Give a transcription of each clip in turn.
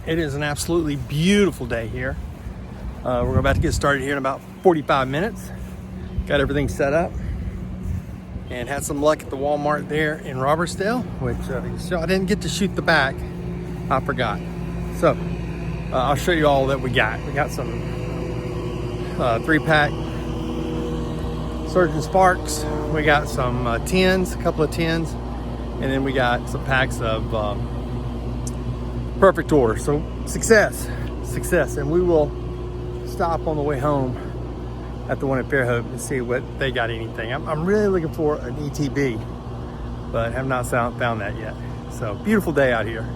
It is an absolutely beautiful day here. We're about to get started here in about 45 minutes. Got everything set up and had some luck at the Walmart there in Robertsdale, which so I didn't get to shoot the back. I forgot. So I'll show you all that we got. We got some 3-pack Surgeon Sparks. We got some tins, a couple of tins, and then we got some packs of Perfect Order. So success, and we will stop on the way home at the one at Fairhope and see what they got anything. I'm really looking for an ETB, but have not found that yet. So beautiful day out here.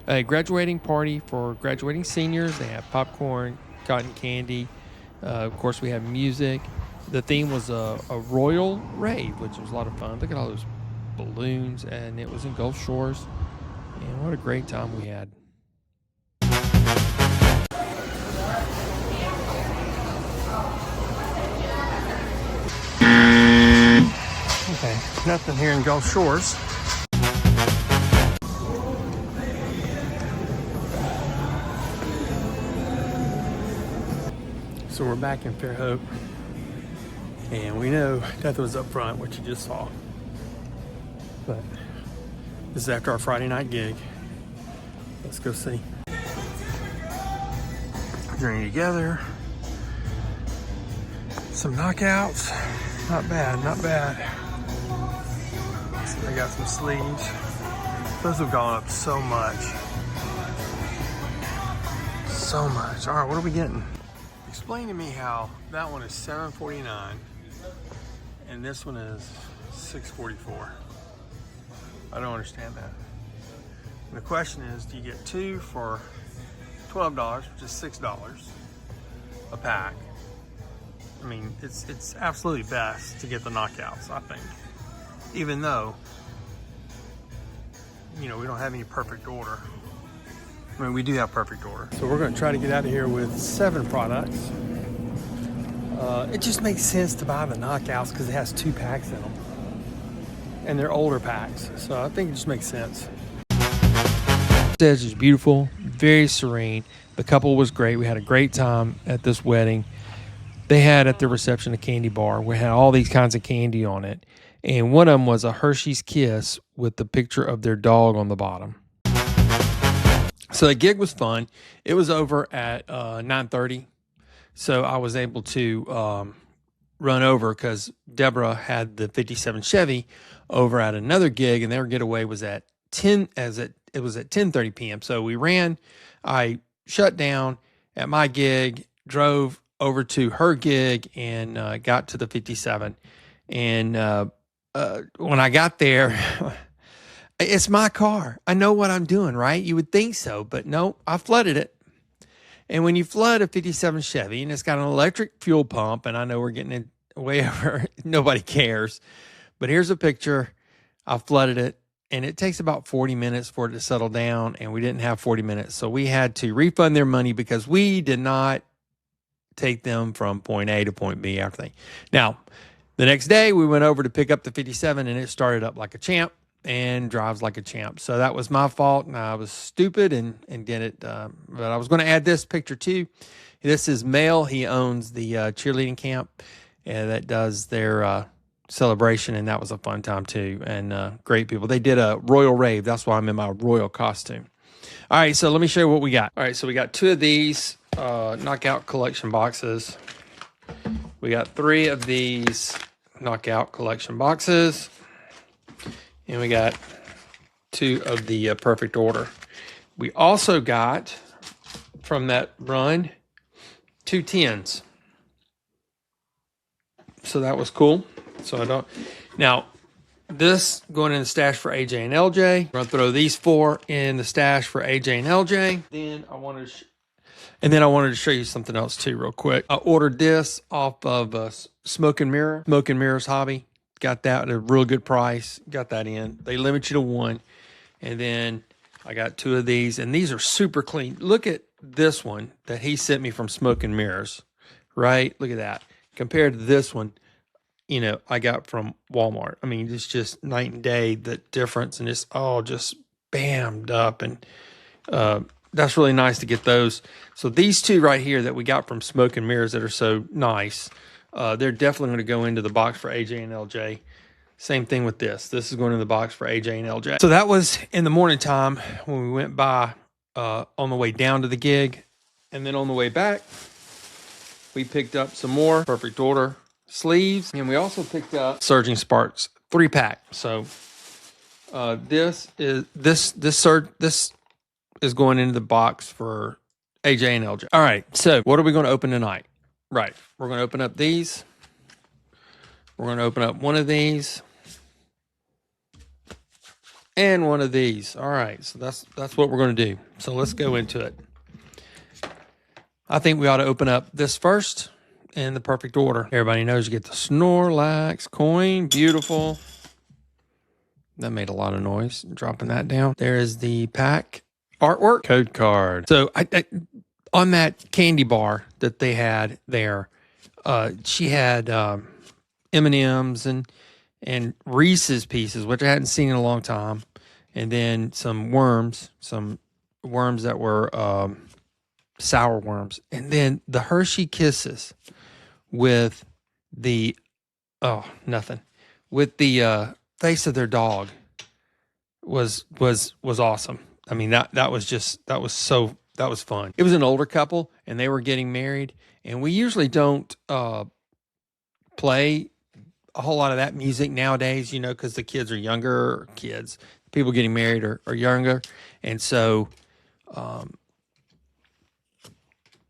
A graduating party for graduating seniors. They have popcorn, cotton candy. Of course, we have music. The theme was a royal rave, which was a lot of fun. Look at all those balloons, and it was in Gulf Shores. And what a great time we had. Okay, nothing here in Gulf Shores. So we're back in Fairhope, and we know nothing was up front, which you just saw. But this is after our Friday night gig. Let's go see. Journey together. Some knockouts. Not bad, not bad. So I got some sleeves. Those have gone up so much. So much. All right, what are we getting? Explain to me how that one is $7.49 and this one is $6.44. I don't understand that. And the question is, do you get two for $12, which is $6 a pack? I mean, it's absolutely best to get the knockouts, I think. Even though, you know, we don't have any Perfect Order. I mean, we do have Perfect Order. So we're gonna try to get out of here with 7 products. It just makes sense to buy the knockouts because it has 2 packs in them. And they're older packs. So I think it just makes sense. This is beautiful, very serene. The couple was great. We had a great time at this wedding. They had at the reception a candy bar. We had all these kinds of candy on it. And one of them was a Hershey's Kiss with the picture of their dog on the bottom. So the gig was fun. It was over at 9:30. So I was able to run over because Deborah had the 57 Chevy over at another gig, and their getaway was at 10:30 p.m. So we ran. I shut down at my gig, drove over to her gig, and got to the 57. And when I got there, it's my car. I know what I'm doing, right? You would think so, but no, I flooded it. And when you flood a 57 Chevy, and it's got an electric fuel pump, and I know we're getting it way over, nobody cares. But here's a picture. I flooded it, and it takes about 40 minutes for it to settle down, and we didn't have 40 minutes. So we had to refund their money because we did not take them from point A to point B after they. Now, the next day, we went over to pick up the 57, and it started up like a champ and drives like a champ. So that was my fault, and I was stupid and did it. But I was going to add this picture too. This is Mel. He owns the cheerleading camp that does their celebration, and that was a fun time too. And great people. They did a royal rave. That's why I'm in my royal costume. All right, so let me show you what we got. All right, so we got 2 of these knockout collection boxes. We got 3 of these knockout collection boxes. And we got 2 of the Perfect Order. We also got, from that run, 2 tins. So that was cool. So I don't... Now, this going in the stash for AJ and LJ. We're going to throw these 4 in the stash for AJ and LJ. Then I wanted to show you something else too real quick. I ordered this off of Smoke and Mirrors Hobby. Got that at a real good price. Got that in. They limit you to 1. And then I got 2 of these. And these are super clean. Look at this one that he sent me from Smoke and Mirrors. Right? Look at that. Compared to this one, you know, I got from Walmart. I mean, it's just night and day, the difference. And it's all just bammed up, and that's really nice to get those. So these two right here that we got from Smoke and Mirrors that are so nice, they're definitely going to go into the box for AJ and LJ. Same thing with this. This is going in the box for AJ and LJ. So that was in the morning time when we went by on the way down to the gig. And then on the way back, we picked up some more Perfect Order sleeves. And we also picked up Surging Sparks 3-pack. So this is going into the box for AJ and LJ. All right, so what are we going to open tonight? Right, we're going to open up these. We're going to open up one of these and one of these. All right, so that's what we're going to do. So let's go into it. I think we ought to open up this first in the perfect order. Everybody knows you get the Snorlax coin. Beautiful. That made a lot of noise, dropping that down. There is the pack artwork. Code card. So I on that candy bar that they had there, she had M&Ms and Reese's Pieces, which I hadn't seen in a long time. And then some worms that were sour worms. And then the Hershey Kisses with the, with the face of their dog was awesome. I mean, that was fun. It was an older couple and they were getting married, and we usually don't play a whole lot of that music nowadays, you know, because the kids are younger. People getting married are younger, and so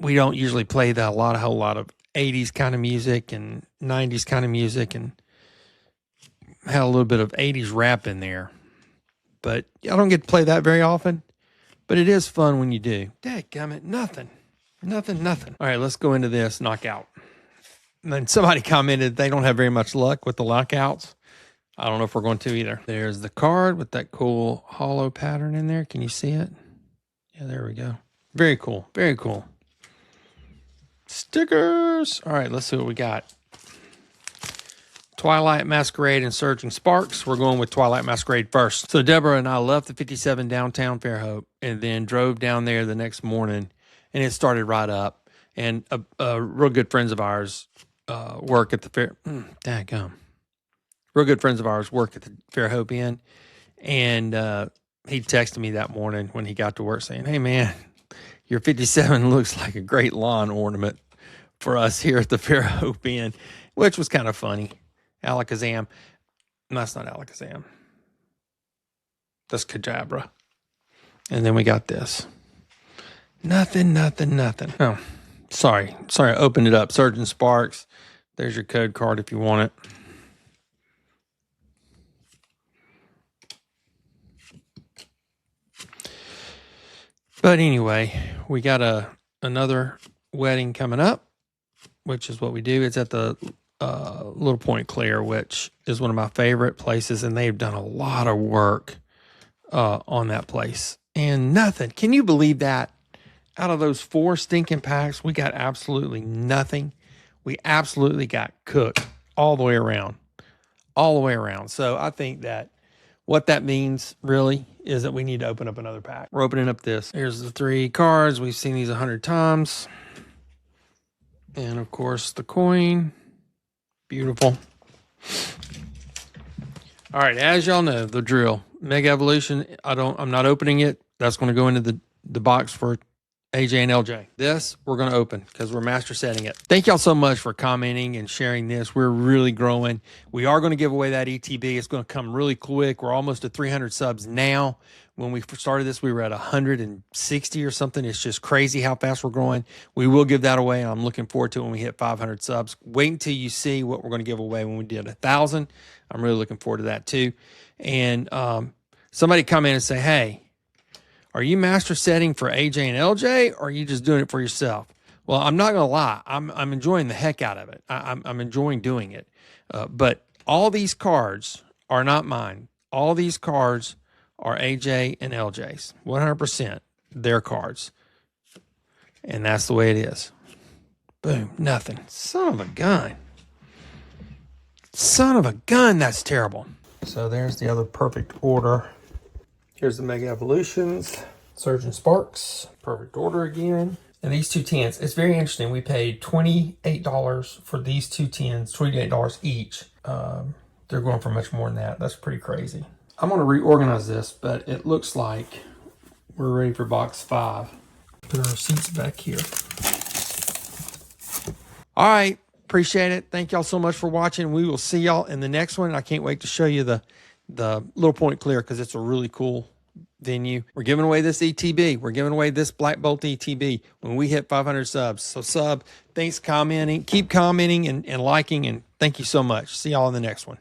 we don't usually play a whole lot of 80s kind of music and 90s kind of music, and had a little bit of 80s rap in there. But I don't get to play that very often, but it is fun when you do. Dadgummit, nothing. All right, let's go into this knockout. And then somebody commented they don't have very much luck with the lockouts. I don't know if we're going to either. There's the card with that cool hollow pattern in there. Can you see it? Yeah, there we go. Very cool. Very cool. Stickers. All right, let's see what we got. Twilight Masquerade and Surging Sparks. We're going with Twilight Masquerade first. So Deborah and I left the 57 downtown Fairhope and then drove down there the next morning, and it started right up. And real good friends of ours work at the fair. Dadgum. Real good friends of ours work at the Fairhope Inn, and he texted me that morning when he got to work saying, "Hey man, your 57 looks like a great lawn ornament for us here at the Fairhope Inn," which was kind of funny. Alakazam. No, that's not Alakazam. That's Kadabra. And then we got this. Nothing. Oh, sorry, I opened it up. Surgeon Sparks. There's your code card if you want it. But anyway, we got another wedding coming up, which is what we do. It's at the Little Point Clear, which is one of my favorite places, and they've done a lot of work on that place. And nothing. Can you believe that? Out of those 4 stinking packs, we got absolutely nothing. We absolutely got cooked all the way around. So I think that what that means really is that we need to open up another pack. We're opening up this. Here's the 3 cards. We've seen these 100 times. And of course the coin. Beautiful. All right, as y'all know, the drill. Mega Evolution, I'm not opening it. That's going to go into the box for AJ and LJ. This we're going to open because we're master setting it. Thank y'all so much for commenting and sharing this. We're really growing. We are going to give away that ETB. It's going to come really quick. We're almost at 300 subs now. When we started this, we were at 160 or something. It's just crazy how fast we're growing. We will give that away, and I'm looking forward to it when we hit 500 subs. Wait until you see what we're going to give away when we did 1,000. I'm really looking forward to that too. And somebody come in and say, "Hey, are you master setting for AJ and LJ, or are you just doing it for yourself?" Well, I'm not going to lie. I'm enjoying the heck out of it. I'm enjoying doing it. But all these cards are not mine. All these cards are AJ and LJ's. 100% their cards. And that's the way it is. Boom. Nothing. Son of a gun. Son of a gun. That's terrible. So there's the other perfect order. Here's the Mega Evolutions, Surgeon Sparks, perfect order again. And these two tins, it's very interesting. We paid $28 for these two tins, $28 each. They're going for much more than that. That's pretty crazy. I'm gonna reorganize this, but it looks like we're ready for box 5. Put our receipts back here. All right, appreciate it. Thank y'all so much for watching. We will see y'all in the next one. I can't wait to show you the Little Point Clear because it's a really cool venue. We're giving away this ETB. We're giving away this Black Bolt ETB when we hit 500 subs. So thanks commenting. Keep commenting and liking, and thank you so much. See y'all in the next one.